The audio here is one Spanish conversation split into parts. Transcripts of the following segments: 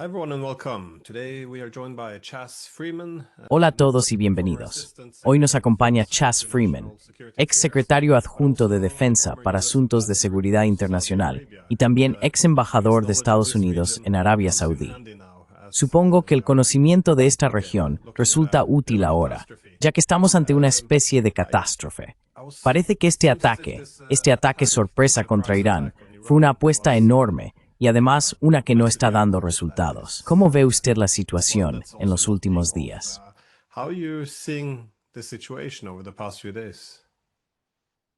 Hi everyone and welcome. Today we are joined by Chas Freeman. Hola a todos y bienvenidos. Hoy nos acompaña Chas Freeman, ex secretario adjunto de Defensa para Asuntos de Seguridad Internacional y también ex embajador de Estados Unidos en Arabia Saudí. Supongo que el conocimiento de esta región resulta útil ahora, ya que estamos ante una especie de catástrofe. Parece que este ataque sorpresa contra Irán, fue una apuesta enorme y además una que no está dando resultados. ¿Cómo ve usted la situación en los últimos días? How are you seeing the situation over the past few days?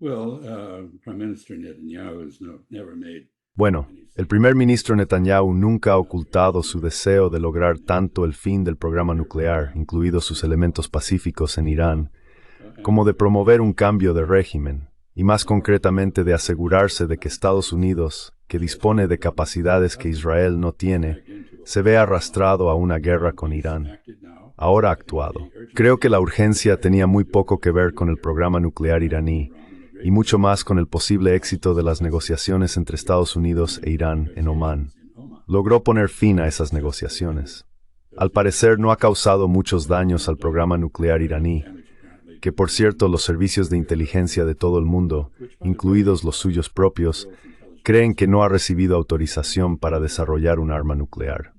Prime Minister Netanyahu has never made. Bueno, el primer ministro Netanyahu nunca ha ocultado su deseo de lograr tanto el fin del programa nuclear, incluidos sus elementos pacíficos en Irán, como de promover un cambio de régimen, y más concretamente de asegurarse de que Estados Unidos, que dispone de capacidades que Israel no tiene, se ve arrastrado a una guerra con Irán. Ahora ha actuado. Creo que la urgencia tenía muy poco que ver con el programa nuclear iraní, y mucho más con el posible éxito de las negociaciones entre Estados Unidos e Irán en Omán. Logró poner fin a esas negociaciones. Al parecer no ha causado muchos daños al programa nuclear iraní, que por cierto los servicios de inteligencia de todo el mundo, incluidos los suyos propios, creen que no ha recibido autorización para desarrollar un arma nuclear.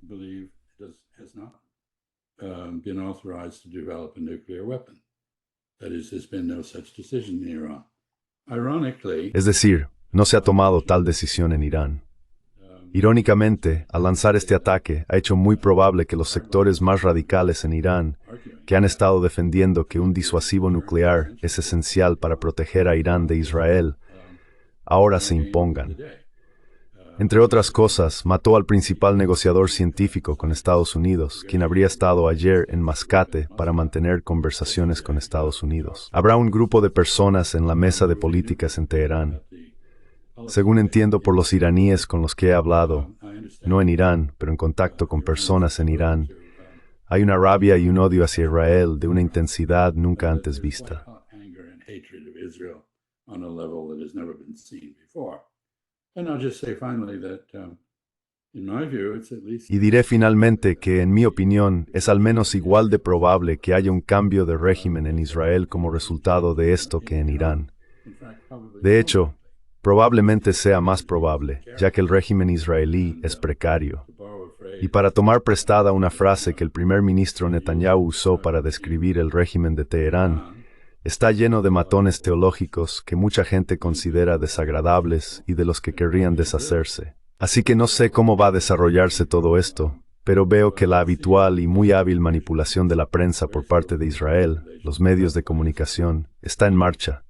Es decir, no se ha tomado tal decisión en Irán. Irónicamente, al lanzar este ataque, ha hecho muy probable que los sectores más radicales en Irán, que han estado defendiendo que un disuasivo nuclear es esencial para proteger a Irán de Israel, ahora se impongan. Entre otras cosas, mató al principal negociador científico con Estados Unidos, quien habría estado ayer en Mascate para mantener conversaciones con Estados Unidos. Habrá un grupo de personas en la mesa de políticas en Teherán. Según entiendo por los iraníes con los que he hablado, no en Irán, pero en contacto con personas en Irán, hay una rabia y un odio hacia Israel de una intensidad nunca antes vista. Y diré finalmente que, en mi opinión, es al menos igual de probable que haya un cambio de régimen en Israel como resultado de esto que en Irán. De hecho, probablemente sea más probable, ya que el régimen israelí es precario. Y para tomar prestada una frase que el primer ministro Netanyahu usó para describir el régimen de Teherán, está lleno de matones teológicos que mucha gente considera desagradables y de los que querrían deshacerse. Así que no sé cómo va a desarrollarse todo esto, pero veo que la habitual y muy hábil manipulación de la prensa por parte de Israel, los medios de comunicación, está en marcha.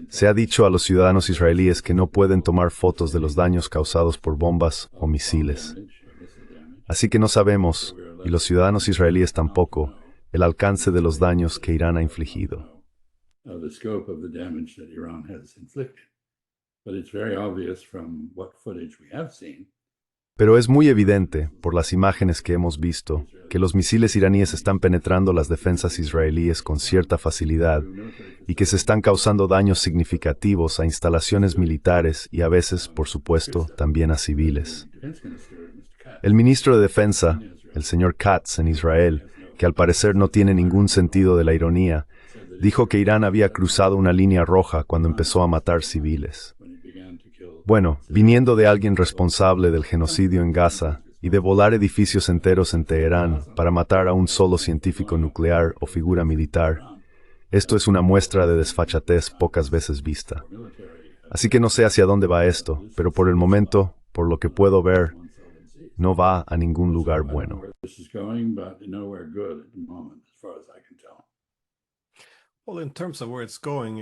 Se ha dicho a los ciudadanos israelíes que no pueden tomar fotos de los daños causados por bombas o misiles. Así que no sabemos, y los ciudadanos israelíes tampoco, el alcance de los daños que Irán ha infligido. Pero es muy evidente, por las imágenes que hemos visto, que los misiles iraníes están penetrando las defensas israelíes con cierta facilidad y que se están causando daños significativos a instalaciones militares y a veces, por supuesto, también a civiles. El ministro de Defensa, el señor Katz, en Israel, que al parecer no tiene ningún sentido de la ironía, dijo que Irán había cruzado una línea roja cuando empezó a matar civiles. Bueno, viniendo de alguien responsable del genocidio en Gaza y de volar edificios enteros en Teherán para matar a un solo científico nuclear o figura militar, esto es una muestra de desfachatez pocas veces vista. Así que no sé hacia dónde va esto, pero por el momento, por lo que puedo ver, no va a ningún lugar bueno. Well, in terms of where it's going,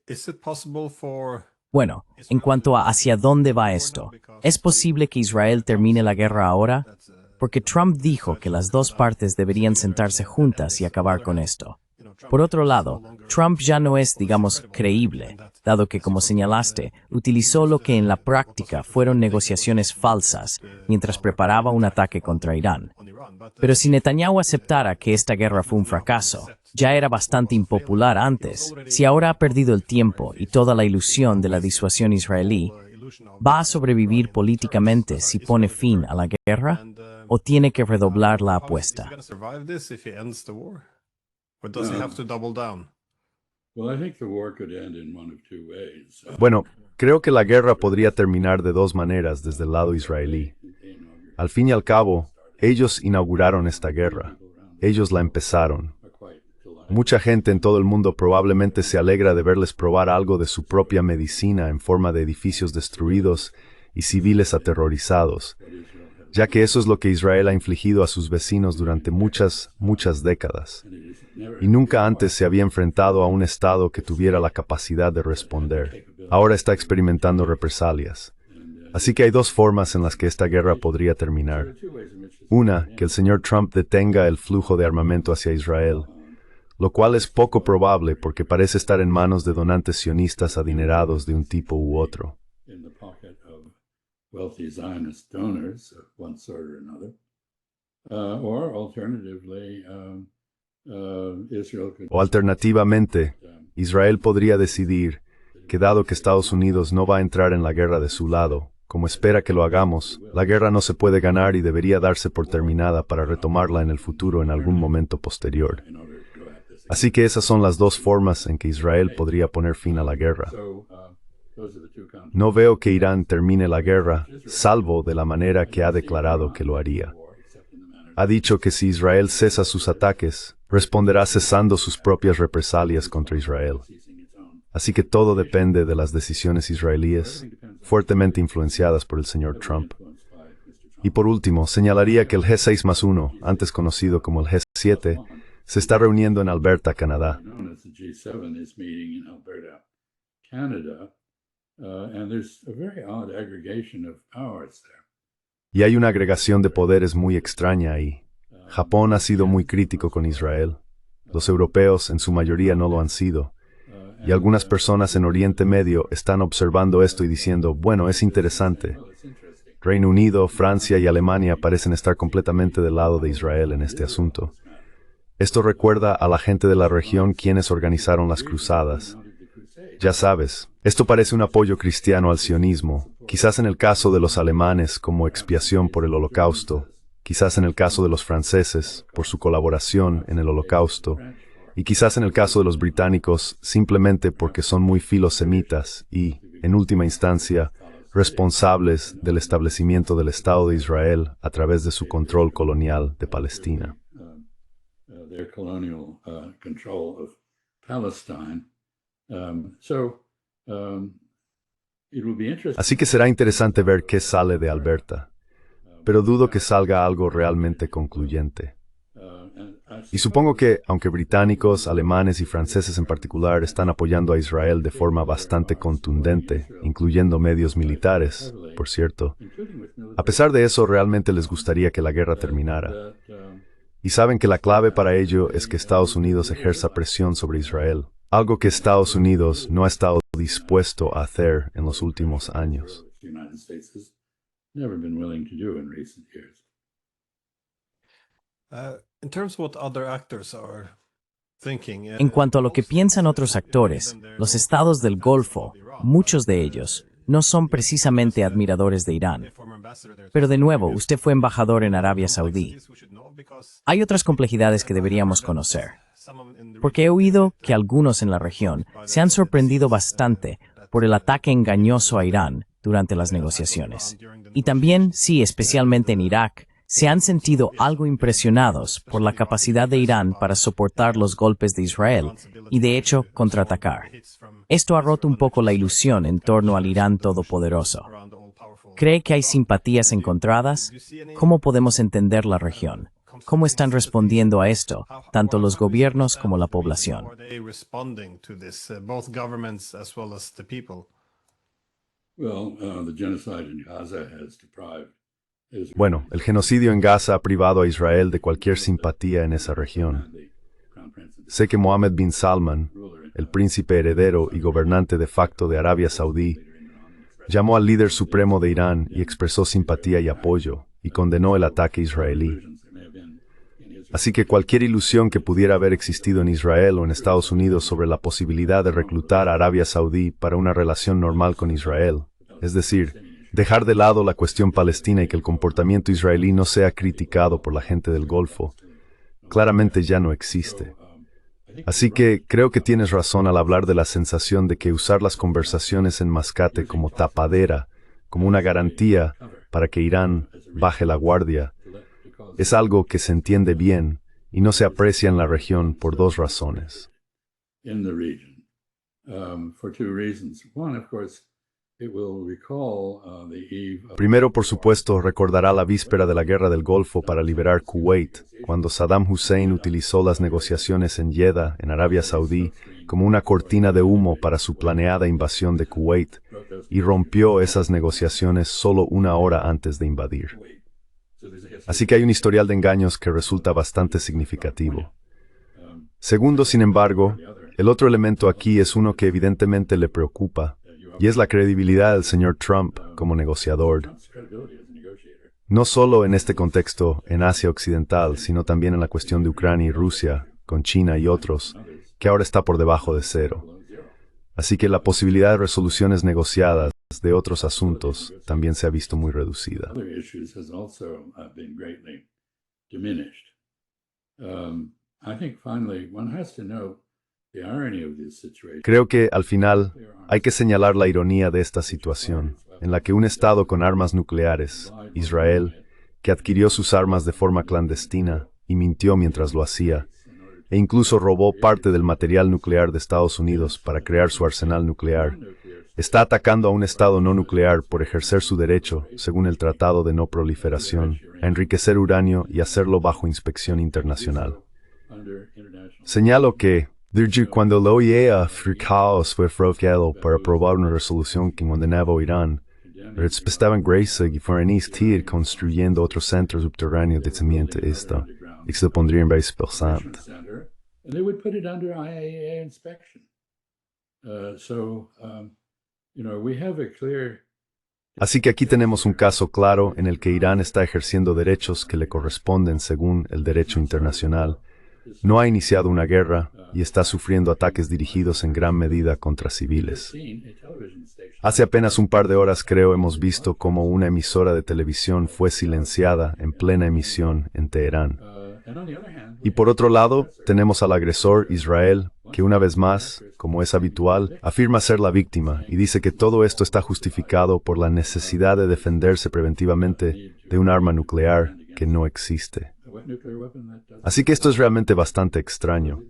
is it possible for Bueno, en cuanto a hacia dónde va esto, ¿es posible que Israel termine la guerra ahora? Porque Trump dijo que las dos partes deberían sentarse juntas y acabar con esto. Por otro lado, Trump ya no es, digamos, creíble, dado que, como señalaste, utilizó lo que en la práctica fueron negociaciones falsas mientras preparaba un ataque contra Irán. Pero si Netanyahu aceptara que esta guerra fue un fracaso, ya era bastante impopular antes, si ahora ha perdido el tiempo y toda la ilusión de la disuasión israelí, ¿Va a sobrevivir políticamente si pone fin a la guerra o tiene que redoblar la apuesta? Well, I think the war could end in one of two ways. Bueno, creo que la guerra podría terminar de dos maneras desde el lado israelí. Al fin y al cabo, ellos inauguraron esta guerra. Ellos la empezaron. Mucha gente en todo el mundo probablemente se alegra de verles probar algo de su propia medicina en forma de edificios destruidos y civiles aterrorizados, ya que eso es lo que Israel ha infligido a sus vecinos durante muchas décadas. Y nunca antes se había enfrentado a un Estado que tuviera la capacidad de responder. Ahora está experimentando represalias. Así que hay dos formas en las que esta guerra podría terminar. Una, que el señor Trump detenga el flujo de armamento hacia Israel, lo cual es poco probable porque parece estar en manos de donantes sionistas adinerados de un tipo u otro. Wealthy Zionist donors of one sort or another, or alternatively, Israel could. O alternativamente, Israel podría decidir que dado que Estados Unidos no va a entrar en la guerra de su lado, como espera que lo hagamos, la guerra no se puede ganar y debería darse por terminada para retomarla en el futuro en algún momento posterior. Así que esas son las dos formas en que Israel podría poner fin a la guerra. No veo que Irán termine la guerra, salvo de la manera que ha declarado que lo haría. Ha dicho que si Israel cesa sus ataques, responderá cesando sus propias represalias contra Israel. Así que todo depende de las decisiones israelíes, fuertemente influenciadas por el señor Trump. Y por último, señalaría que el G6+1, antes conocido como el G7, se está reuniendo en Alberta, Canadá. Y hay una agregación de poderes muy extraña ahí. Japón ha sido muy crítico con Israel. Los europeos, en su mayoría, no lo han sido. Y algunas personas en Oriente Medio están observando esto y diciendo, bueno, es interesante. Reino Unido, Francia y Alemania parecen estar completamente del lado de Israel en este asunto. Esto recuerda a la gente de la región quienes organizaron las cruzadas. Ya sabes, esto parece un apoyo cristiano al sionismo, quizás en el caso de los alemanes como expiación por el Holocausto, quizás en el caso de los franceses por su colaboración en el Holocausto, y quizás en el caso de los británicos simplemente porque son muy filosemitas y, en última instancia, responsables del establecimiento del Estado de Israel a través de su control colonial de Palestina. Así que será interesante ver qué sale de Alberta, pero dudo que salga algo realmente concluyente. Y supongo que, aunque británicos, alemanes y franceses en particular están apoyando a Israel de forma bastante contundente, incluyendo medios militares, por cierto, a pesar de eso realmente les gustaría que la guerra terminara. Y saben que la clave para ello es que Estados Unidos ejerza presión sobre Israel, algo que Estados Unidos no ha estado dispuesto a hacer en los últimos años. En cuanto a lo que piensan otros actores, los estados del Golfo, muchos de ellos, no son precisamente admiradores de Irán. Pero de nuevo, usted fue embajador en Arabia Saudí. Hay otras complejidades que deberíamos conocer, porque he oído que algunos en la región se han sorprendido bastante por el ataque engañoso a Irán durante las negociaciones. Y también, sí, especialmente en Irak, se han sentido algo impresionados por la capacidad de Irán para soportar los golpes de Israel y, de hecho, contraatacar. Esto ha roto un poco la ilusión en torno al Irán todopoderoso. ¿Cree que hay simpatías encontradas? ¿Cómo podemos entender la región? ¿Cómo están respondiendo a esto, tanto los gobiernos como la población? Bueno, el genocidio en Gaza ha privado a Israel de cualquier simpatía en esa región. Sé que Mohammed bin Salman, el príncipe heredero y gobernante de facto de Arabia Saudí, llamó al líder supremo de Irán y expresó simpatía y apoyo, y condenó el ataque israelí. Así que cualquier ilusión que pudiera haber existido en Israel o en Estados Unidos sobre la posibilidad de reclutar a Arabia Saudí para una relación normal con Israel, es decir, dejar de lado la cuestión palestina y que el comportamiento israelí no sea criticado por la gente del Golfo, claramente ya no existe. Así que creo que tienes razón al hablar de la sensación de que usar las conversaciones en Mascate como tapadera, como una garantía para que Irán baje la guardia, es algo que se entiende bien y no se aprecia en la región por dos razones. Primero, por supuesto, recordará la víspera de la Guerra del Golfo para liberar Kuwait, cuando Saddam Hussein utilizó las negociaciones en Jeddah, en Arabia Saudí, como una cortina de humo para su planeada invasión de Kuwait, y rompió esas negociaciones solo una hora antes de invadir. Así que hay un historial de engaños que resulta bastante significativo. Segundo, sin embargo, el otro elemento aquí es uno que evidentemente le preocupa, y es la credibilidad del señor Trump como negociador, no solo en este contexto en Asia Occidental, sino también en la cuestión de Ucrania y Rusia, con China y otros, que ahora está por debajo de cero. Así que la posibilidad de resoluciones negociadas de otros asuntos también se ha visto muy reducida. Creo que, al final, hay que señalar la ironía de esta situación, en la que un Estado con armas nucleares, Israel, que adquirió sus armas de forma clandestina y mintió mientras lo hacía, e incluso robó parte del material nuclear de Estados Unidos para crear su arsenal nuclear, está atacando a un Estado no nuclear por ejercer su derecho, según el Tratado de No Proliferación, a enriquecer uranio y hacerlo bajo inspección internacional. Señalo que, cuando la OIEA fue fraudeado para aprobar una resolución que condenaba a Irán, estaban Grace y Foreign construyendo otro centro subterráneo de tratamiento esta, y se pondría en base pesante. Así que aquí tenemos un caso claro en el que Irán está ejerciendo derechos que le corresponden según el derecho internacional, no ha iniciado una guerra y está sufriendo ataques dirigidos en gran medida contra civiles. Hace apenas un par de horas hemos visto cómo una emisora de televisión fue silenciada en plena emisión en Teherán. Y por otro lado, tenemos al agresor, Israel, que una vez más, como es habitual, afirma ser la víctima y dice que todo esto está justificado por la necesidad de defenderse preventivamente de un arma nuclear que no existe. Así que esto es realmente bastante extraño.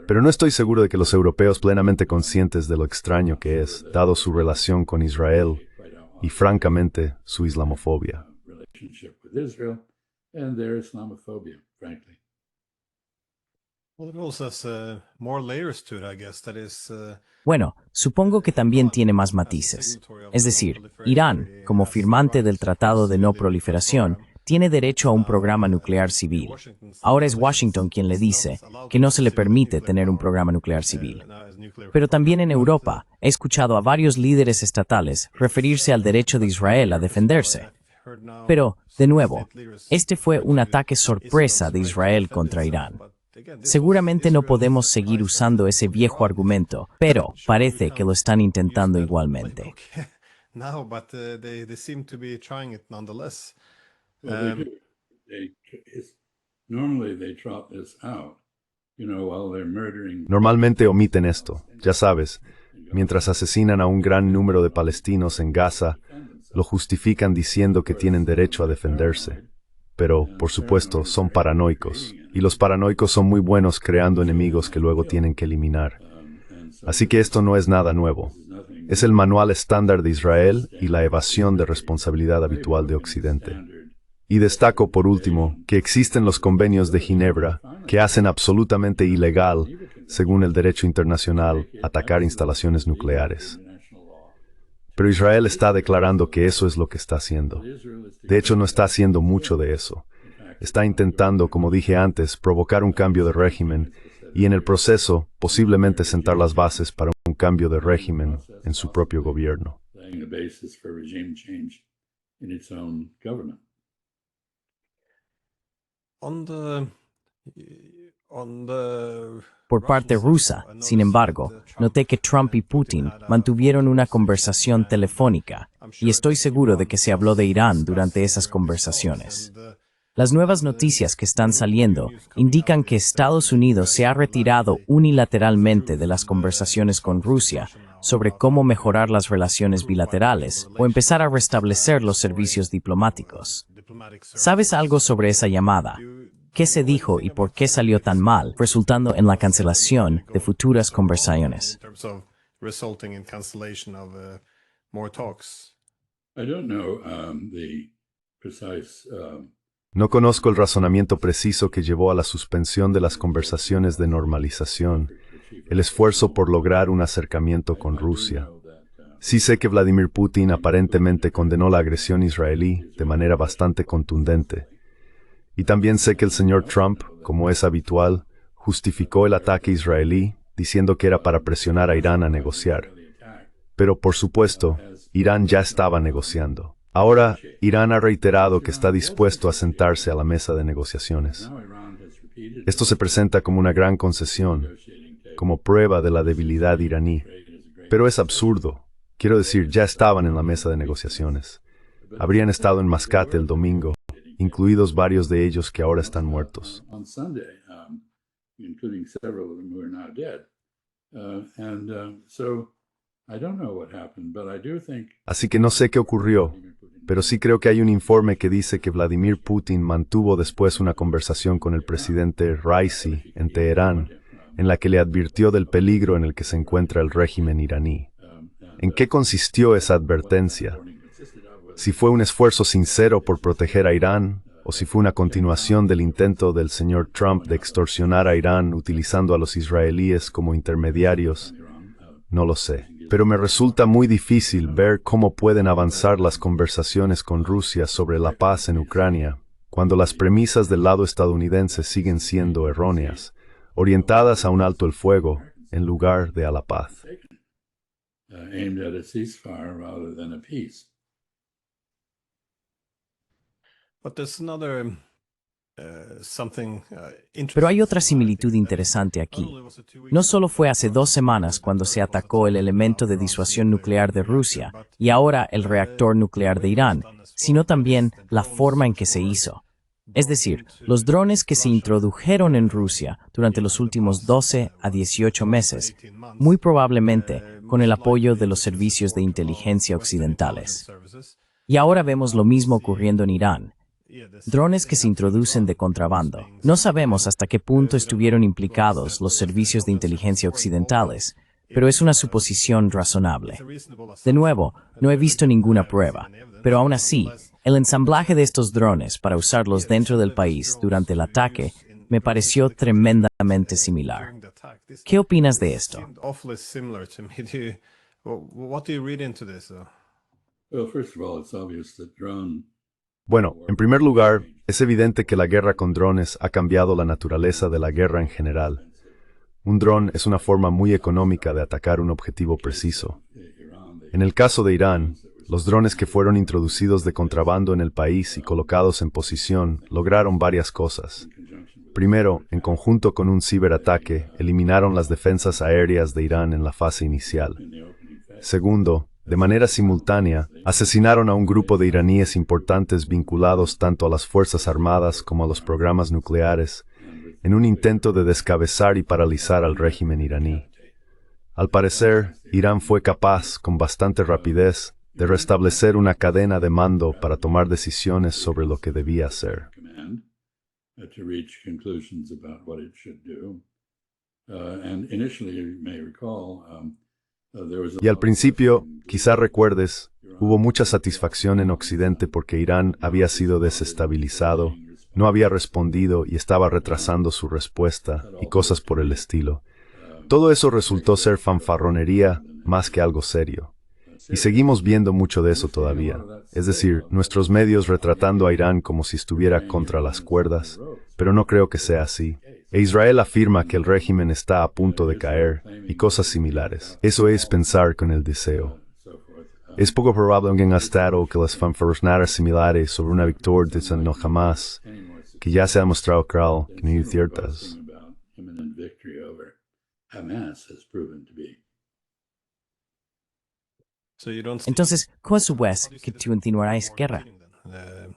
Pero no estoy seguro de que los europeos plenamente conscientes de lo extraño que es, dado su relación con Israel y, francamente, su islamofobia. Bueno, supongo que también tiene más matices. Es decir, Irán, como firmante del Tratado de No Proliferación, tiene derecho a un programa nuclear civil. Ahora es Washington quien le dice que no se le permite tener un programa nuclear civil. Pero también en Europa he escuchado a varios líderes estatales referirse al derecho de Israel a defenderse. Pero, de nuevo, este fue un ataque sorpresa de Israel contra Irán. Seguramente no podemos seguir usando ese viejo argumento, pero parece que lo están intentando igualmente. Normalmente omiten esto, ya sabes, mientras asesinan a un gran número de palestinos en Gaza, lo justifican diciendo que tienen derecho a defenderse. Pero, por supuesto, son paranoicos, y los paranoicos son muy buenos creando enemigos que luego tienen que eliminar. Así que esto no es nada nuevo. Es el manual estándar de Israel y la evasión de responsabilidad habitual de Occidente. Y destaco, por último, que existen los convenios de Ginebra que hacen absolutamente ilegal, según el derecho internacional, atacar instalaciones nucleares. Pero Israel está declarando que eso es lo que está haciendo. De hecho, no está haciendo mucho de eso. Está intentando, como dije antes, provocar un cambio de régimen y en el proceso posiblemente sentar las bases para un cambio de régimen en su propio gobierno. Por parte rusa, sin embargo, noté que Trump y Putin mantuvieron una conversación telefónica, y estoy seguro de que se habló de Irán durante esas conversaciones. Las nuevas noticias que están saliendo indican que Estados Unidos se ha retirado unilateralmente de las conversaciones con Rusia sobre cómo mejorar las relaciones bilaterales o empezar a restablecer los servicios diplomáticos. ¿Sabes algo sobre esa llamada? ¿Qué se dijo y por qué salió tan mal, resultando en la cancelación de futuras conversaciones? I don't know the precise No conozco el razonamiento preciso que llevó a la suspensión de las conversaciones de normalización, el esfuerzo por lograr un acercamiento con Rusia. Sí sé que Vladimir Putin aparentemente condenó la agresión israelí de manera bastante contundente. Y también sé que el señor Trump, como es habitual, justificó el ataque israelí diciendo que era para presionar a Irán a negociar. Pero, por supuesto, Irán ya estaba negociando. Ahora, Irán ha reiterado que está dispuesto a sentarse a la mesa de negociaciones. Esto se presenta como una gran concesión, como prueba de la debilidad iraní. Pero es absurdo. Quiero decir, ya estaban en la mesa de negociaciones. Habrían estado en Mascate el domingo, incluidos varios de ellos que ahora están muertos. Así que no sé qué ocurrió, pero sí creo que hay un informe que dice que Vladimir Putin mantuvo después una conversación con el presidente Raisi en Teherán, en la que le advirtió del peligro en el que se encuentra el régimen iraní. ¿En qué consistió esa advertencia? Si fue un esfuerzo sincero por proteger a Irán, o si fue una continuación del intento del señor Trump de extorsionar a Irán utilizando a los israelíes como intermediarios, no lo sé. Pero me resulta muy difícil ver cómo pueden avanzar las conversaciones con Rusia sobre la paz en Ucrania, cuando las premisas del lado estadounidense siguen siendo erróneas, orientadas a un alto el fuego en lugar de a la paz. Pero hay otra similitud interesante aquí. No solo fue hace 2 semanas cuando se atacó el elemento de disuasión nuclear de Rusia y ahora el reactor nuclear de Irán, sino también la forma en que se hizo. Es decir, los drones que se introdujeron en Rusia durante los últimos 12 a 18 meses, muy probablemente con el apoyo de los servicios de inteligencia occidentales. Y ahora vemos lo mismo ocurriendo en Irán. Drones que se introducen de contrabando. No sabemos hasta qué punto estuvieron implicados los servicios de inteligencia occidentales, pero es una suposición razonable. De nuevo, no he visto ninguna prueba, pero aún así, el ensamblaje de estos drones para usarlos dentro del país durante el ataque me pareció tremendamente similar. ¿Qué opinas de esto? Bueno, en primer lugar, es evidente que la guerra con drones ha cambiado la naturaleza de la guerra en general. Un dron es una forma muy económica de atacar un objetivo preciso. En el caso de Irán, los drones que fueron introducidos de contrabando en el país y colocados en posición lograron varias cosas. Primero, en conjunto con un ciberataque, eliminaron las defensas aéreas de Irán en la fase inicial. Segundo, de manera simultánea, asesinaron a un grupo de iraníes importantes vinculados tanto a las Fuerzas Armadas como a los programas nucleares, en un intento de descabezar y paralizar al régimen iraní. Al parecer, Irán fue capaz, con bastante rapidez, de restablecer una cadena de mando para tomar decisiones sobre lo que debía hacer. Y al principio, quizá recuerdes, hubo mucha satisfacción en Occidente porque Irán había sido desestabilizado, no había respondido y estaba retrasando su respuesta y cosas por el estilo. Todo eso resultó ser fanfarronería más que algo serio. Y seguimos viendo mucho de eso todavía. Es decir, nuestros medios retratando a Irán como si estuviera contra las cuerdas, pero no creo que sea así. E Israel afirma que el régimen está a punto de caer y cosas similares. Eso es pensar con el deseo. Es poco probable que en estado que las fanfarronadas similares sobre una victoria de San no jamás, que ya se ha mostrado claro que no hay ciertas. Hamas has proven to be. So you don't see Entonces, ¿cómo es que continuaráis guerra? Well,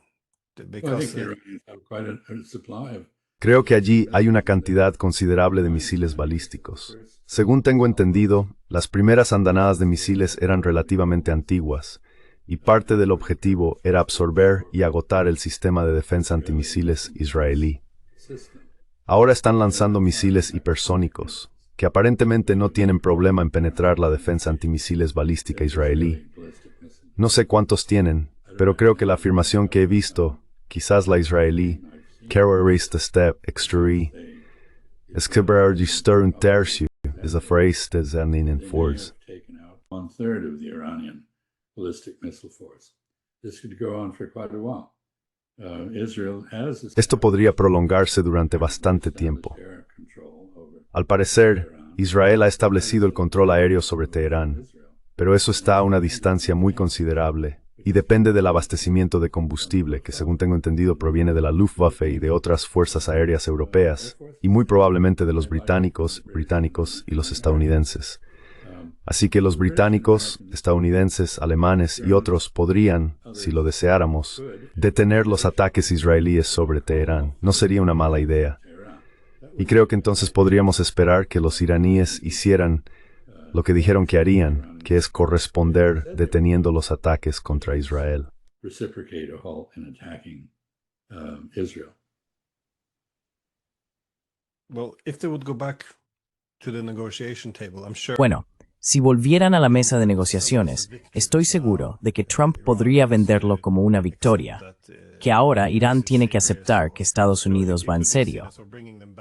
I because think the Iranians have quite a supply of. Creo que allí hay una cantidad considerable de misiles balísticos. Según tengo entendido, las primeras andanadas de misiles eran relativamente antiguas, y parte del objetivo era absorber y agotar el sistema de defensa antimisiles israelí. Ahora están lanzando misiles hipersónicos, que aparentemente no tienen problema en penetrar la defensa antimisiles balística israelí. No sé cuántos tienen, pero creo que la afirmación que he visto, quizás la israelí, terrorista step extruí, es que register un tercio, es a phrase designating in force. Taken out 1/3 of the Iranian ballistic missile force. This could go on for quite a while. Israel has Esto podría prolongarse durante bastante tiempo. air control over Al parecer, Israel ha establecido el control aéreo sobre Teherán, pero eso está a una distancia muy considerable y depende del abastecimiento de combustible que, según tengo entendido, proviene de la Luftwaffe y de otras fuerzas aéreas europeas, y muy probablemente de los británicos y los estadounidenses. Así que los británicos, estadounidenses, alemanes y otros podrían, si lo deseáramos, detener los ataques israelíes sobre Teherán. No sería una mala idea. Y creo que entonces podríamos esperar que los iraníes hicieran lo que dijeron que harían, que es corresponder deteniendo los ataques contra Israel. reciprocate a halt in attacking Israel. well, if they would go back to the negotiation table, I'm sure Bueno, si volvieran a la mesa de negociaciones, estoy seguro de que Trump podría venderlo como una victoria, que ahora Irán tiene que aceptar que Estados Unidos va en serio.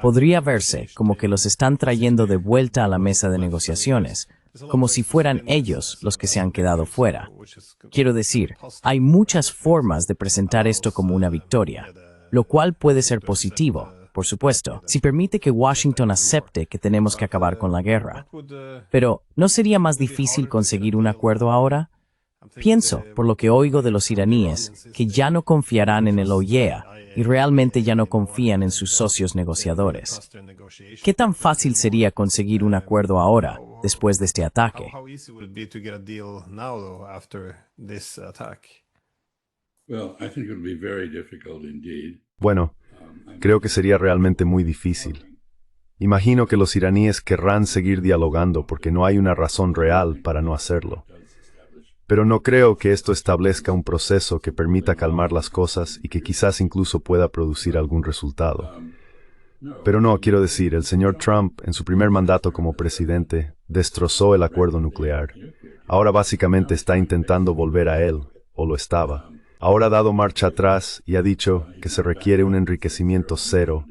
Podría verse como que los están trayendo de vuelta a la mesa de negociaciones, como si fueran ellos los que se han quedado fuera. Quiero decir, hay muchas formas de presentar esto como una victoria, lo cual puede ser positivo, por supuesto, si permite que Washington acepte que tenemos que acabar con la guerra. Pero, ¿no sería más difícil conseguir un acuerdo ahora? Pienso, por lo que oigo de los iraníes, que ya no confiarán en el OIEA y realmente ya no confían en sus socios negociadores. ¿Qué tan fácil sería conseguir un acuerdo ahora, después de este ataque? How easy would it be to get a deal now, though, after this attack? Well, I think it would be very difficult indeed. Bueno, creo que sería realmente muy difícil. Imagino que los iraníes querrán seguir dialogando porque no hay una razón real para no hacerlo. Pero no creo que esto establezca un proceso que permita calmar las cosas y que quizás incluso pueda producir algún resultado. Pero no, quiero decir, el señor Trump, en su primer mandato como presidente, destrozó el acuerdo nuclear. Ahora básicamente está intentando volver a él, o lo estaba. Ahora ha dado marcha atrás y ha dicho que se requiere un enriquecimiento cero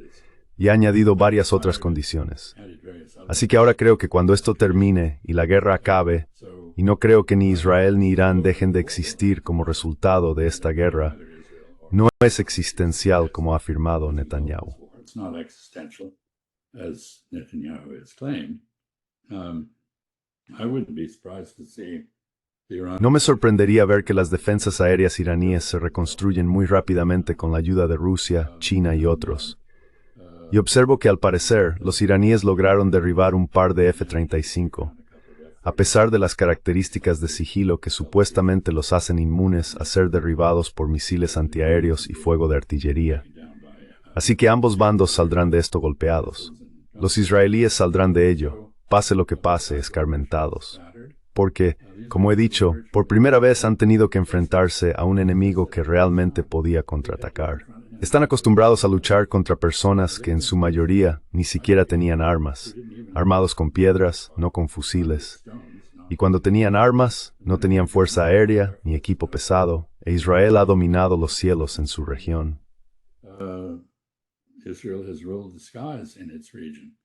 y ha añadido varias otras condiciones. Así que ahora creo que cuando esto termine y la guerra acabe, y no creo que ni Israel ni Irán dejen de existir como resultado de esta guerra, no es existencial como ha afirmado Netanyahu. It's not existential, as Netanyahu has claimed. I wouldn't be surprised to see the Iran. No me sorprendería ver que las defensas aéreas iraníes se reconstruyen muy rápidamente con la ayuda de Rusia, China y otros. Y observo que al parecer los iraníes lograron derribar un par de F-35, a pesar de las características de sigilo que supuestamente los hacen inmunes a ser derribados por misiles antiaéreos y fuego de artillería. Así que ambos bandos saldrán de esto golpeados. Los israelíes saldrán de ello, pase lo que pase, escarmentados. Porque, como he dicho, por primera vez han tenido que enfrentarse a un enemigo que realmente podía contraatacar. Están acostumbrados a luchar contra personas que en su mayoría ni siquiera tenían armas, armados con piedras, no con fusiles. Y cuando tenían armas, no tenían fuerza aérea ni equipo pesado, e Israel ha dominado los cielos en su región. Israel has ruled the skies in its region.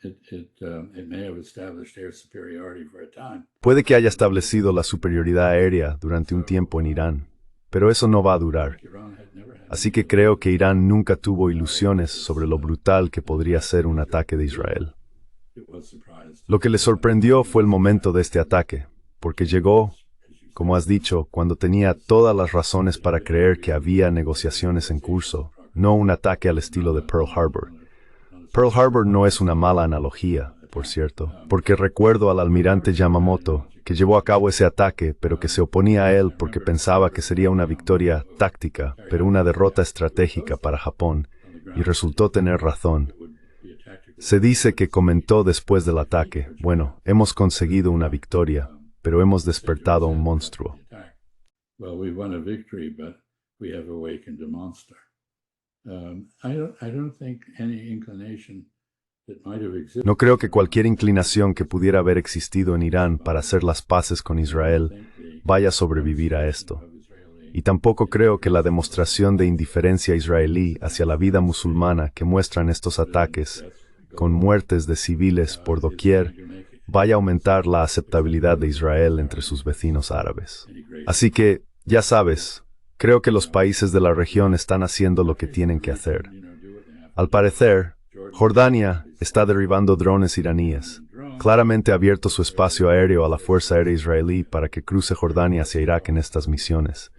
It may have established air superiority for a time. Puede que haya establecido la superioridad aérea durante un tiempo en Irán, pero eso no va a durar. Iran had never had. Así que creo que Irán nunca tuvo ilusiones sobre lo brutal que podría ser un ataque de Israel. It was surprised. Lo que le sorprendió fue el momento de este ataque, porque llegó, como has dicho, cuando tenía todas las razones para creer que había negociaciones en curso, no un ataque al estilo de Pearl Harbor. Pearl Harbor no es una mala analogía, por cierto, porque recuerdo al almirante Yamamoto, que llevó a cabo ese ataque, pero que se oponía a él porque pensaba que sería una victoria táctica, pero una derrota estratégica para Japón, y resultó tener razón. Se dice que comentó después del ataque, bueno, hemos conseguido una victoria, pero hemos despertado a un monstruo. Well, we won a victory, but we have awakened a monster. I don't think any inclination that might have existed. No creo que cualquier inclinación que pudiera haber existido en Irán para hacer las paces con Israel vaya a sobrevivir a esto. Y tampoco creo que la demostración de indiferencia israelí hacia la vida musulmana que muestran estos ataques, con muertes de civiles por doquier, vaya a aumentar la aceptabilidad de Israel entre sus vecinos árabes. Así que, ya sabes, creo que los países de la región están haciendo lo que tienen que hacer. Al parecer, Jordania está derribando drones iraníes. Claramente ha abierto su espacio aéreo a la Fuerza Aérea Israelí para que cruce Jordania hacia Irak en estas misiones.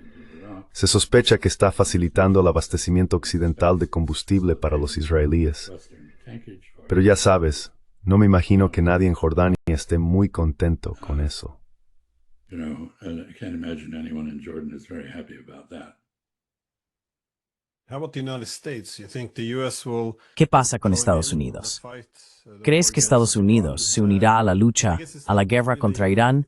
Se sospecha que está facilitando el abastecimiento occidental de combustible para los israelíes. Pero ya sabes, no me imagino que nadie en Jordania esté muy contento con eso. You know, I can't imagine anyone in Jordan is very happy about that. How about the United States? You think the US will ¿Qué pasa con Estados Unidos? ¿Crees que Estados Unidos se unirá a la lucha, a la guerra contra Irán?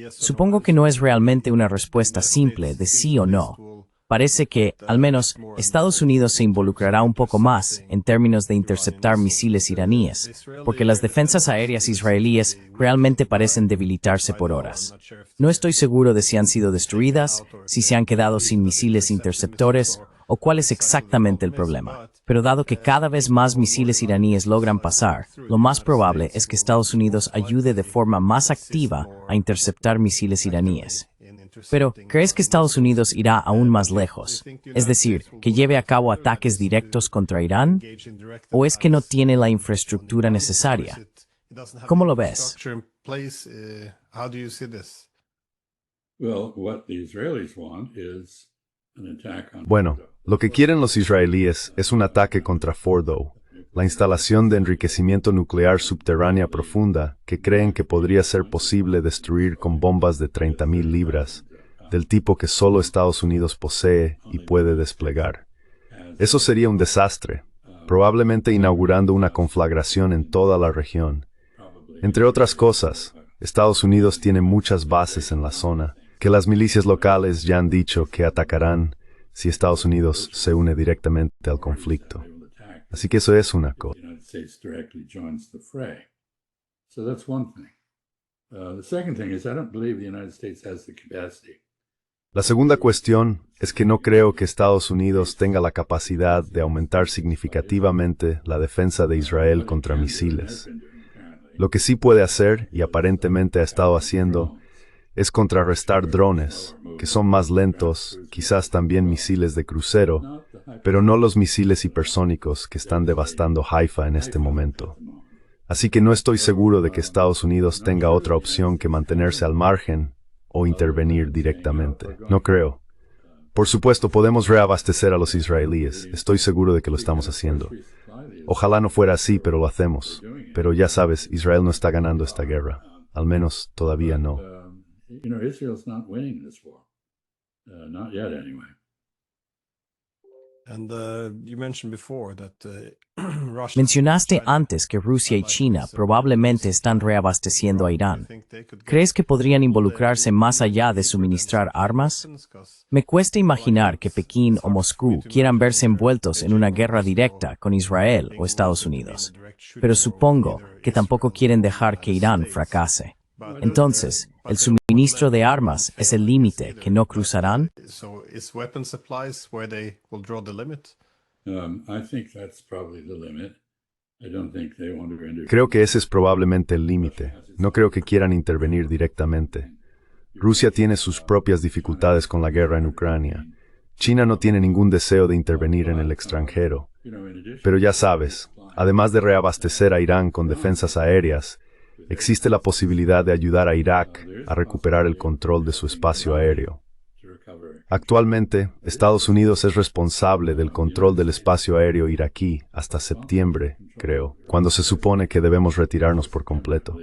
Supongo que no es realmente una respuesta simple de sí o no. Parece que, al menos, Estados Unidos se involucrará un poco más en términos de interceptar misiles iraníes, porque las defensas aéreas israelíes realmente parecen debilitarse por horas. No estoy seguro de si han sido destruidas, si se han quedado sin misiles interceptores o cuál es exactamente el problema. Pero dado que cada vez más misiles iraníes logran pasar, lo más probable es que Estados Unidos ayude de forma más activa a interceptar misiles iraníes. Pero, ¿crees que Estados Unidos irá aún más lejos? Es decir, que lleve a cabo ataques directos contra Irán? ¿O es que no tiene la infraestructura necesaria? ¿Cómo lo ves? Well, what the Israelis want is an attack on Bueno, lo que quieren los israelíes es un ataque contra Fordow, la instalación de enriquecimiento nuclear subterránea profunda que creen que podría ser posible destruir con bombas de 30,000 libras, del tipo que solo Estados Unidos posee y puede desplegar. Eso sería un desastre, probablemente inaugurando una conflagración en toda la región. Entre otras cosas, Estados Unidos tiene muchas bases en la zona, que las milicias locales ya han dicho que atacarán si Estados Unidos se une directamente al conflicto. Así que eso es una cosa. the United States directly joins the fray. So that's one thing. The second thing is I don't believe the United States has the capacity. La segunda cuestión es que no creo que Estados Unidos tenga la capacidad de aumentar significativamente la defensa de Israel contra misiles. Lo que sí puede hacer, y aparentemente ha estado haciendo, es contrarrestar drones, que son más lentos, quizás también misiles de crucero, pero no los misiles hipersónicos que están devastando Haifa en este momento. Así que no estoy seguro de que Estados Unidos tenga otra opción que mantenerse al margen o intervenir directamente. No creo. Por supuesto, podemos reabastecer a los israelíes. Estoy seguro de que lo estamos haciendo. Ojalá no fuera así, pero lo hacemos. Pero ya sabes, Israel no está ganando esta guerra. Al menos todavía no. You know, Israel's not winning this war. Not yet, anyway. And you mentioned before that Russia. Mencionaste antes que Rusia y China probablemente están reabasteciendo a Irán. ¿Crees que podrían involucrarse más allá de suministrar armas? Me cuesta imaginar que Pekín o Moscú quieran verse envueltos en una guerra directa con Israel o Estados Unidos, pero supongo que tampoco quieren dejar que Irán fracase. Entonces, ¿el suministro de armas es el límite que no cruzarán? So is weapon supplies where they will draw the limit? I think that's probably the limit. I don't think they want to interfere. Creo que ese es probablemente el límite. No creo que quieran intervenir directamente. Rusia tiene sus propias dificultades con la guerra en Ucrania. China no tiene ningún deseo de intervenir en el extranjero. Pero ya sabes, además de reabastecer a Irán con defensas aéreas, existe la posibilidad de ayudar a Irak a recuperar el control de su espacio aéreo. Actualmente, Estados Unidos es responsable del control del espacio aéreo iraquí hasta septiembre, creo, cuando se supone que debemos retirarnos por completo.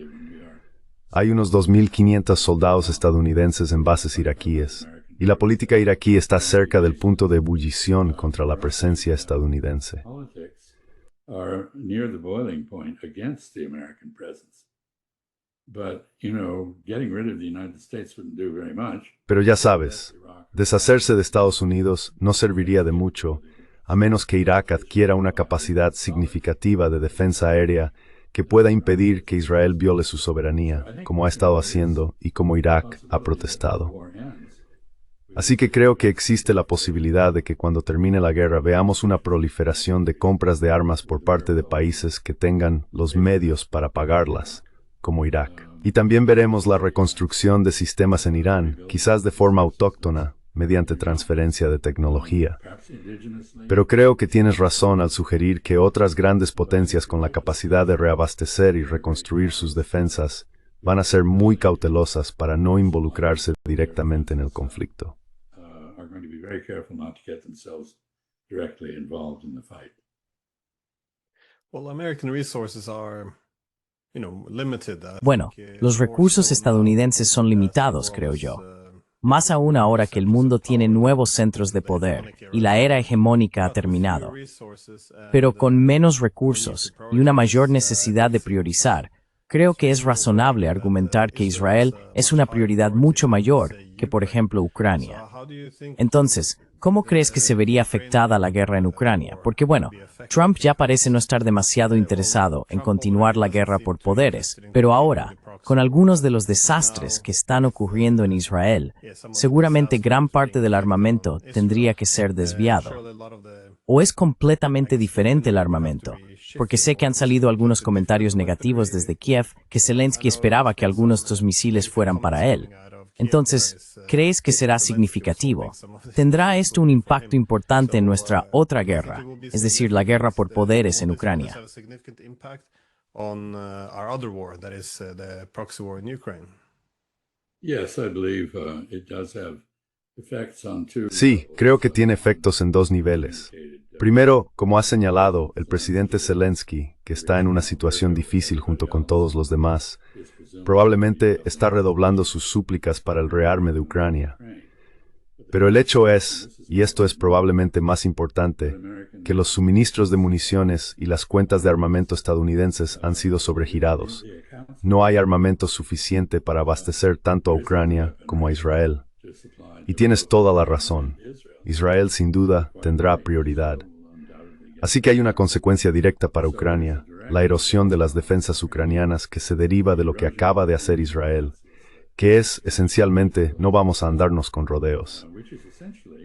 Hay unos 2.500 soldados estadounidenses en bases iraquíes, y la política iraquí está cerca del punto de ebullición contra la presencia estadounidense. Are near the boiling point against the American presence. But, getting rid of the United States wouldn't do very much. Pero ya sabes, deshacerse de Estados Unidos no serviría de mucho, a menos que Irak adquiera una capacidad significativa de defensa aérea que pueda impedir que Israel viole su soberanía, como ha estado haciendo y como Irak ha protestado. Así que creo que existe la posibilidad de que cuando termine la guerra veamos una proliferación de compras de armas por parte de países que tengan los medios para pagarlas, como Irak. Y también veremos la reconstrucción de sistemas en Irán, quizás de forma autóctona, mediante transferencia de tecnología. Pero creo que tienes razón al sugerir que otras grandes potencias con la capacidad de reabastecer y reconstruir sus defensas van a ser muy cautelosas para no involucrarse directamente en el conflicto. Very careful not to get themselves directly involved in the fight. Well, American resources are, limited. Bueno, los recursos estadounidenses son limitados, creo yo. Más aún ahora que el mundo tiene nuevos centros de poder y la era hegemónica ha terminado. Pero con menos recursos y una mayor necesidad de priorizar, creo que es razonable argumentar que Israel es una prioridad mucho mayor que, por ejemplo, Ucrania. Entonces, ¿cómo crees que se vería afectada la guerra en Ucrania? Porque, bueno, Trump ya parece no estar demasiado interesado en continuar la guerra por poderes, pero ahora, con algunos de los desastres que están ocurriendo en Israel, seguramente gran parte del armamento tendría que ser desviado. ¿O es completamente diferente el armamento? Porque sé que han salido algunos comentarios negativos desde Kiev que Zelensky esperaba que algunos de estos misiles fueran para él. Entonces, ¿crees que será significativo? ¿Tendrá esto un impacto importante en nuestra otra guerra, es decir, la guerra por poderes en Ucrania? Sí, creo que tiene efectos en dos niveles. Primero, como ha señalado el presidente Zelensky, que está en una situación difícil junto con todos los demás, probablemente está redoblando sus súplicas para el rearme de Ucrania. Pero el hecho es, y esto es probablemente más importante, que los suministros de municiones y las cuentas de armamento estadounidenses han sido sobregirados. No hay armamento suficiente para abastecer tanto a Ucrania como a Israel. Y tienes toda la razón. Israel sin duda tendrá prioridad. Así que hay una consecuencia directa para Ucrania, la erosión de las defensas ucranianas que se deriva de lo que acaba de hacer Israel, que es, esencialmente, no vamos a andarnos con rodeos.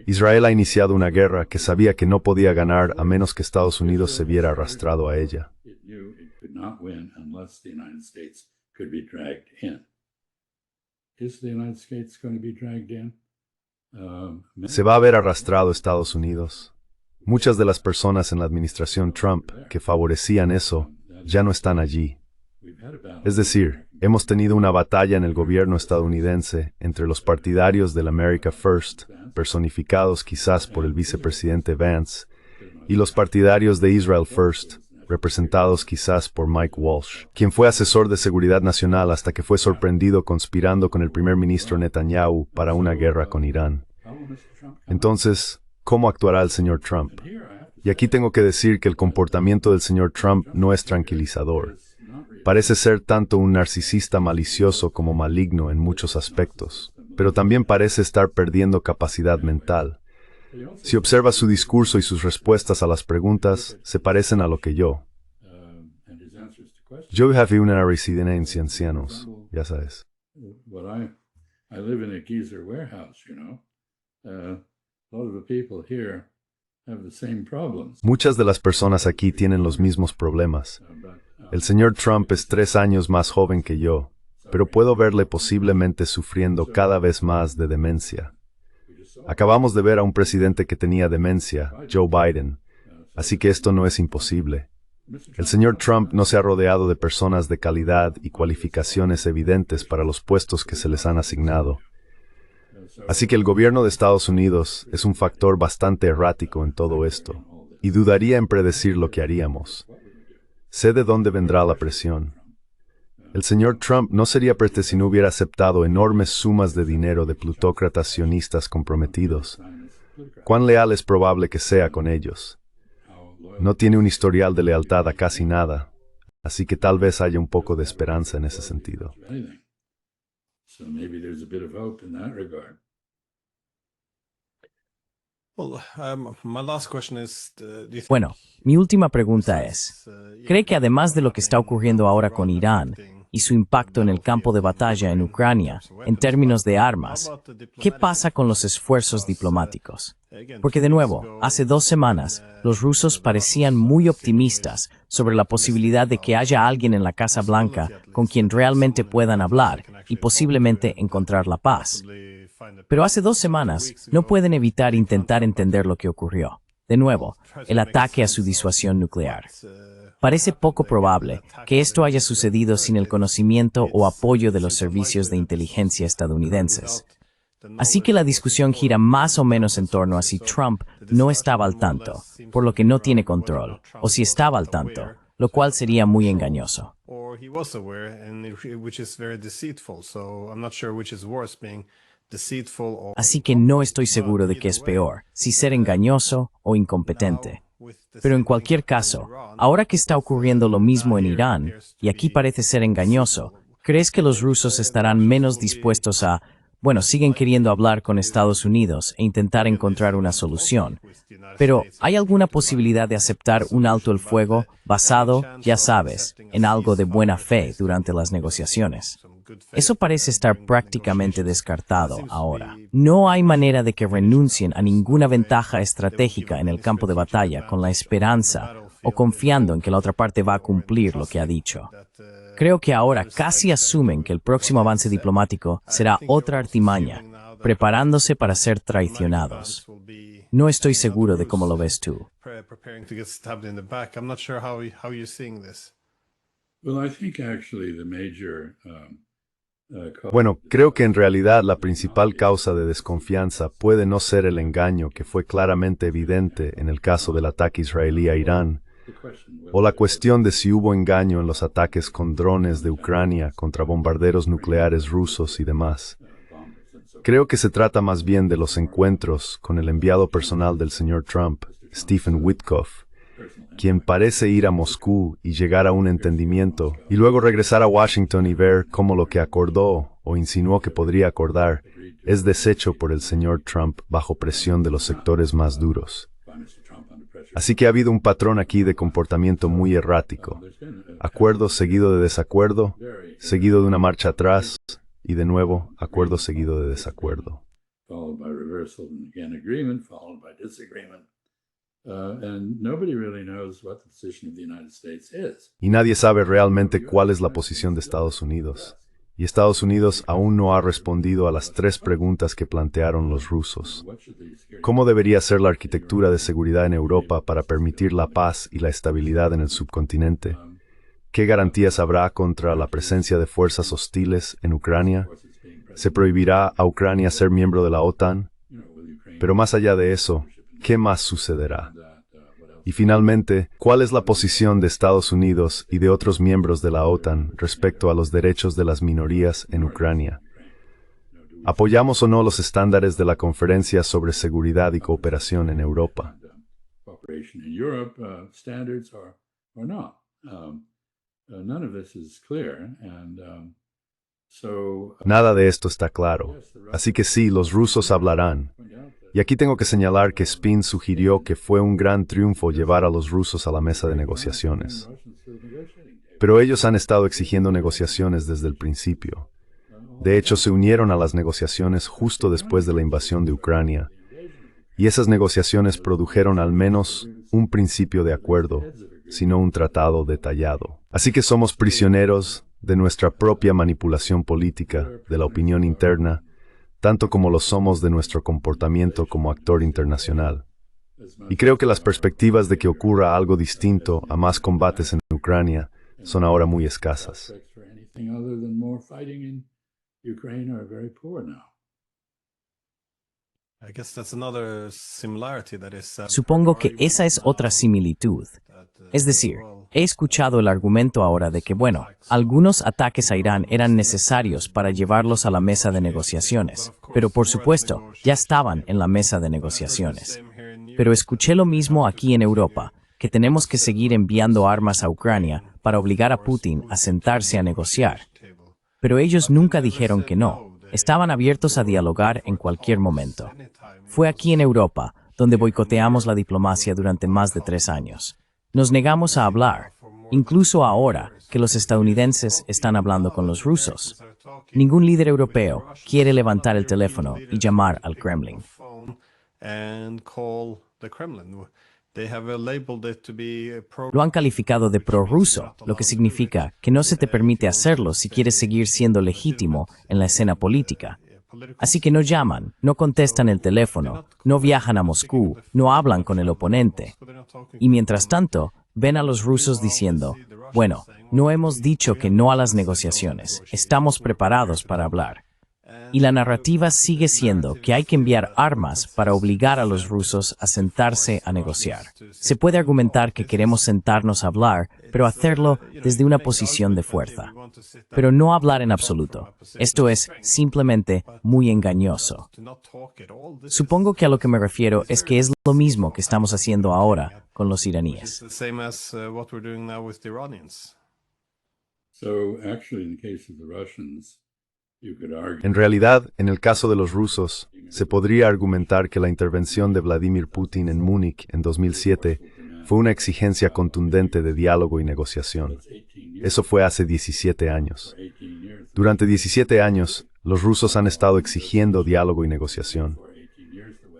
Israel ha iniciado una guerra que sabía que no podía ganar a menos que Estados Unidos se viera arrastrado a ella. ¿Se va a ver arrastrado Estados Unidos? Muchas de las personas en la administración Trump que favorecían eso ya no están allí. Es decir, hemos tenido una batalla en el gobierno estadounidense entre los partidarios del America First, personificados quizás por el vicepresidente Vance, y los partidarios de Israel First, representados quizás por Mike Walsh, quien fue asesor de seguridad nacional hasta que fue sorprendido conspirando con el primer ministro Netanyahu para una guerra con Irán. Entonces, ¿cómo actuará el señor Trump? Y aquí tengo que decir que el comportamiento del señor Trump no es tranquilizador. Parece ser tanto un narcisista malicioso como maligno en muchos aspectos, pero también parece estar perdiendo capacidad mental. Si observas su discurso y sus respuestas a las preguntas, se parecen a lo que yo. Yo viví una residencia en ancianos, ya sabes. Muchas de las personas aquí tienen los mismos problemas. El señor Trump es 3 años más joven que yo, pero puedo verle posiblemente sufriendo cada vez más de demencia. Acabamos de ver a un presidente que tenía demencia, Joe Biden, así que esto no es imposible. El señor Trump no se ha rodeado de personas de calidad y cualificaciones evidentes para los puestos que se les han asignado. Así que el gobierno de Estados Unidos es un factor bastante errático en todo esto, y dudaría en predecir lo que haríamos. Sé de dónde vendrá la presión. El señor Trump no sería preste si no hubiera aceptado enormes sumas de dinero de plutócratas sionistas comprometidos. ¿Cuán leal es probable que sea con ellos? No tiene un historial de lealtad a casi nada, así que tal vez haya un poco de esperanza en ese sentido. Bueno, mi última pregunta es, ¿cree que además de lo que está ocurriendo ahora con Irán y su impacto en el campo de batalla en Ucrania, en términos de armas, qué pasa con los esfuerzos diplomáticos? Porque de nuevo, hace 2 semanas, los rusos parecían muy optimistas sobre la posibilidad de que haya alguien en la Casa Blanca con quien realmente puedan hablar y posiblemente encontrar la paz. Pero hace 2 semanas no pueden evitar intentar entender lo que ocurrió. De nuevo, el ataque a su disuasión nuclear. Parece poco probable que esto haya sucedido sin el conocimiento o apoyo de los servicios de inteligencia estadounidenses. Así que la discusión gira más o menos en torno a si Trump no estaba al tanto, por lo que no tiene control, o si estaba al tanto, lo cual sería muy engañoso. Así que no estoy seguro de qué es peor, si ser engañoso o incompetente. Pero en cualquier caso, ahora que está ocurriendo lo mismo en Irán, y aquí parece ser engañoso, ¿crees que los rusos estarán menos dispuestos a, siguen queriendo hablar con Estados Unidos e intentar encontrar una solución? Pero, ¿hay alguna posibilidad de aceptar un alto el fuego basado, ya sabes, en algo de buena fe durante las negociaciones? Eso parece estar prácticamente descartado ahora. No hay manera de que renuncien a ninguna ventaja estratégica en el campo de batalla con la esperanza o confiando en que la otra parte va a cumplir lo que ha dicho. Creo que ahora casi asumen que el próximo avance diplomático será otra artimaña, preparándose para ser traicionados. No estoy seguro de cómo lo ves tú. Bueno, creo que en realidad la principal causa de desconfianza puede no ser el engaño que fue claramente evidente en el caso del ataque israelí a Irán, o la cuestión de si hubo engaño en los ataques con drones de Ucrania contra bombarderos nucleares rusos y demás. Creo que se trata más bien de los encuentros con el enviado personal del señor Trump, Stephen Witkoff, quien parece ir a Moscú y llegar a un entendimiento, y luego regresar a Washington y ver cómo lo que acordó o insinuó que podría acordar es deshecho por el señor Trump bajo presión de los sectores más duros. Así que ha habido un patrón aquí de comportamiento muy errático. Acuerdo seguido de desacuerdo, seguido de una marcha atrás, y de nuevo, acuerdo seguido de desacuerdo. Y nadie sabe realmente cuál es la posición de Estados Unidos. Y Estados Unidos aún no ha respondido a las 3 preguntas que plantearon los rusos. ¿Cómo debería ser la arquitectura de seguridad en Europa para permitir la paz y la estabilidad en el subcontinente? ¿Qué garantías habrá contra la presencia de fuerzas hostiles en Ucrania? ¿Se prohibirá a Ucrania ser miembro de la OTAN? Pero más allá de eso, ¿qué más sucederá? Y finalmente, ¿cuál es la posición de Estados Unidos y de otros miembros de la OTAN respecto a los derechos de las minorías en Ucrania? ¿Apoyamos o no los estándares de la Conferencia sobre Seguridad y Cooperación en Europa? Nada de esto está claro. Así que sí, los rusos hablarán. Y aquí tengo que señalar que Spin sugirió que fue un gran triunfo llevar a los rusos a la mesa de negociaciones. Pero ellos han estado exigiendo negociaciones desde el principio. De hecho, se unieron a las negociaciones justo después de la invasión de Ucrania. Y esas negociaciones produjeron al menos un principio de acuerdo, sino un tratado detallado. Así que somos prisioneros de nuestra propia manipulación política, de la opinión interna, tanto como lo somos de nuestro comportamiento como actor internacional. Y creo que las perspectivas de que ocurra algo distinto a más combates en Ucrania son ahora muy escasas. I guess that's another similarity that is, Supongo que esa es otra similitud. Es decir, he escuchado el argumento ahora de que, bueno, algunos ataques a Irán eran necesarios para llevarlos a la mesa de negociaciones, pero por supuesto, ya estaban en la mesa de negociaciones. Pero escuché lo mismo aquí en Europa, que tenemos que seguir enviando armas a Ucrania para obligar a Putin a sentarse a negociar. Pero ellos nunca dijeron que no, estaban abiertos a dialogar en cualquier momento. Fue aquí en Europa donde boicoteamos la diplomacia durante más de 3 años. Nos negamos a hablar, incluso ahora que los estadounidenses están hablando con los rusos. Ningún líder europeo quiere levantar el teléfono y llamar al Kremlin. Lo han calificado de prorruso, lo que significa que no se te permite hacerlo si quieres seguir siendo legítimo en la escena política. Así que no llaman, no contestan el teléfono, no viajan a Moscú, no hablan con el oponente. Y mientras tanto, ven a los rusos diciendo, bueno, no hemos dicho que no a las negociaciones, estamos preparados para hablar. Y la narrativa sigue siendo que hay que enviar armas para obligar a los rusos a sentarse a negociar. Se puede argumentar que queremos sentarnos a hablar, pero hacerlo desde una posición de fuerza. Pero no hablar en absoluto. Esto es simplemente muy engañoso. Supongo que a lo que me refiero es que es lo mismo que estamos haciendo ahora con los iraníes. En realidad, en el caso de los rusos, se podría argumentar que la intervención de Vladimir Putin en Múnich en 2007 fue una exigencia contundente de diálogo y negociación. Eso fue hace 17 años. Durante 17 años, los rusos han estado exigiendo diálogo y negociación.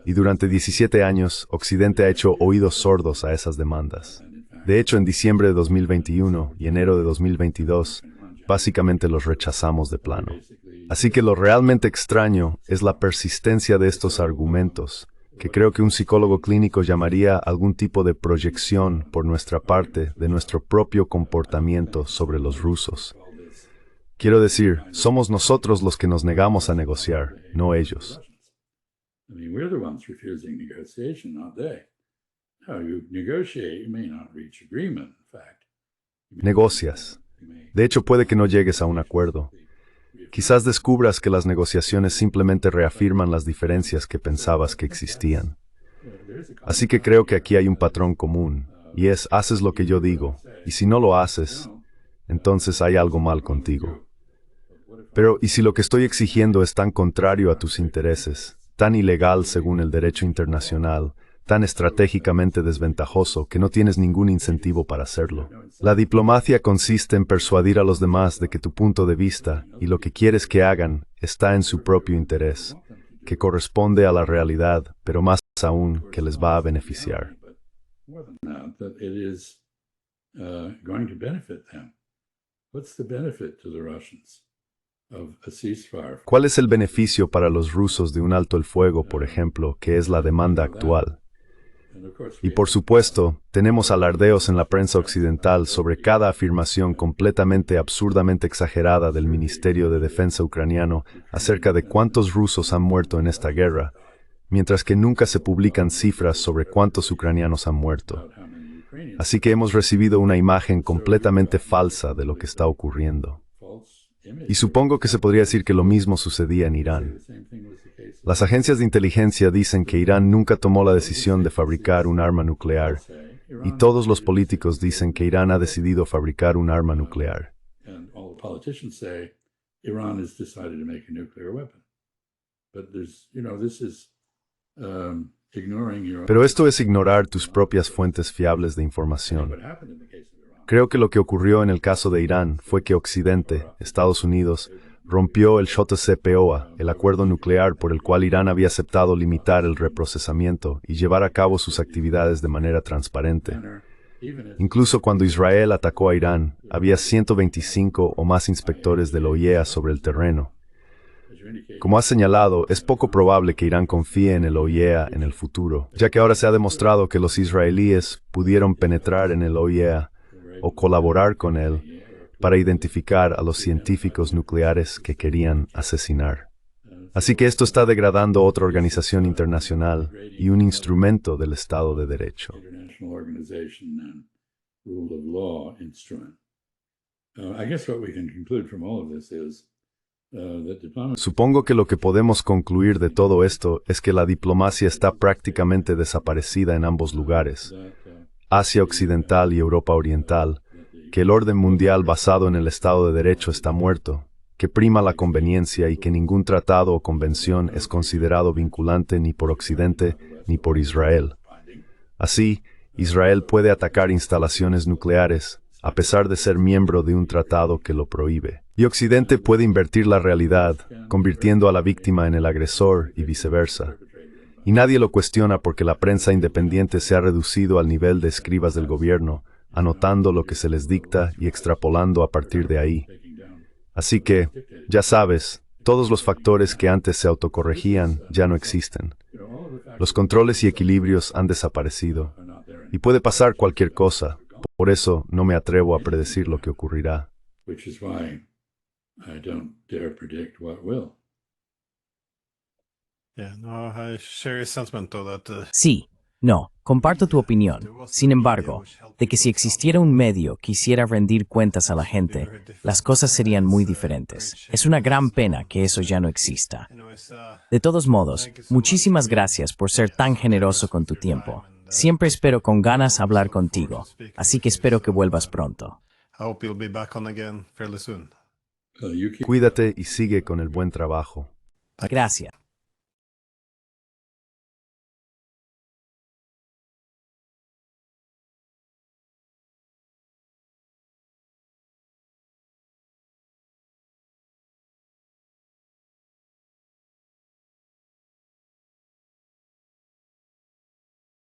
Y durante 17 años, Occidente ha hecho oídos sordos a esas demandas. De hecho, en diciembre de 2021 y enero de 2022, básicamente los rechazamos de plano. Así que lo realmente extraño es la persistencia de estos argumentos, que creo que un psicólogo clínico llamaría algún tipo de proyección por nuestra parte de nuestro propio comportamiento sobre los rusos. Quiero decir, somos nosotros los que nos negamos a negociar, no ellos. Negocias. De hecho, puede que no llegues a un acuerdo. Quizás descubras que las negociaciones simplemente reafirman las diferencias que pensabas que existían. Así que creo que aquí hay un patrón común, y es, haces lo que yo digo, y si no lo haces, entonces hay algo mal contigo. Pero, ¿y si lo que estoy exigiendo es tan contrario a tus intereses, tan ilegal según el derecho internacional, tan estratégicamente desventajoso que no tienes ningún incentivo para hacerlo? La diplomacia consiste en persuadir a los demás de que tu punto de vista y lo que quieres que hagan está en su propio interés, que corresponde a la realidad, pero más aún que les va a beneficiar. ¿Cuál es el beneficio para los rusos de un alto el fuego, por ejemplo, que es la demanda actual? Y por supuesto, tenemos alardeos en la prensa occidental sobre cada afirmación completamente absurdamente exagerada del Ministerio de Defensa ucraniano acerca de cuántos rusos han muerto en esta guerra, mientras que nunca se publican cifras sobre cuántos ucranianos han muerto. Así que hemos recibido una imagen completamente falsa de lo que está ocurriendo. Y supongo que se podría decir que lo mismo sucedía en Irán. Las agencias de inteligencia dicen que Irán nunca tomó la decisión de fabricar un arma nuclear, y todos los políticos dicen que Irán ha decidido fabricar un arma nuclear. Pero esto es ignorar tus propias fuentes fiables de información. Creo que lo que ocurrió en el caso de Irán fue que Occidente, Estados Unidos, rompió el JCPOA, el acuerdo nuclear por el cual Irán había aceptado limitar el reprocesamiento y llevar a cabo sus actividades de manera transparente. Incluso cuando Israel atacó a Irán, había 125 o más inspectores de la OIEA sobre el terreno. Como has señalado, es poco probable que Irán confíe en el OIEA en el futuro, ya que ahora se ha demostrado que los israelíes pudieron penetrar en el OIEA o colaborar con él para identificar a los científicos nucleares que querían asesinar. Así que esto está degradando otra organización internacional y un instrumento del Estado de Derecho. International organization and rule of law instrument. I guess what we can conclude from all of this is that diplomacy. Supongo que lo que podemos concluir de todo esto es que la diplomacia está prácticamente desaparecida en ambos lugares, Asia Occidental y Europa Oriental, que el orden mundial basado en el Estado de Derecho está muerto, que prima la conveniencia y que ningún tratado o convención es considerado vinculante ni por Occidente ni por Israel. Así, Israel puede atacar instalaciones nucleares, a pesar de ser miembro de un tratado que lo prohíbe. Y Occidente puede invertir la realidad, convirtiendo a la víctima en el agresor y viceversa. Y nadie lo cuestiona porque la prensa independiente se ha reducido al nivel de escribas del gobierno, anotando lo que se les dicta y extrapolando a partir de ahí. Así que, ya sabes, todos los factores que antes se autocorregían ya no existen. Los controles y equilibrios han desaparecido. Y puede pasar cualquier cosa. Por eso no me atrevo a predecir lo que ocurrirá. Which is why I don't dare predict what will. Yeah, no, I share your sentiment though that Sí, no, comparto tu opinión. Sin embargo, de que si existiera un medio que hiciera rendir cuentas a la gente, las cosas serían muy diferentes. Es una gran pena que eso ya no exista. De todos modos, muchísimas gracias por ser tan generoso con tu tiempo. Siempre espero con ganas hablar contigo, así que espero que vuelvas pronto. I hope you'll be back on again fairly soon. You keep Cuídate y sigue con el buen trabajo. Gracias.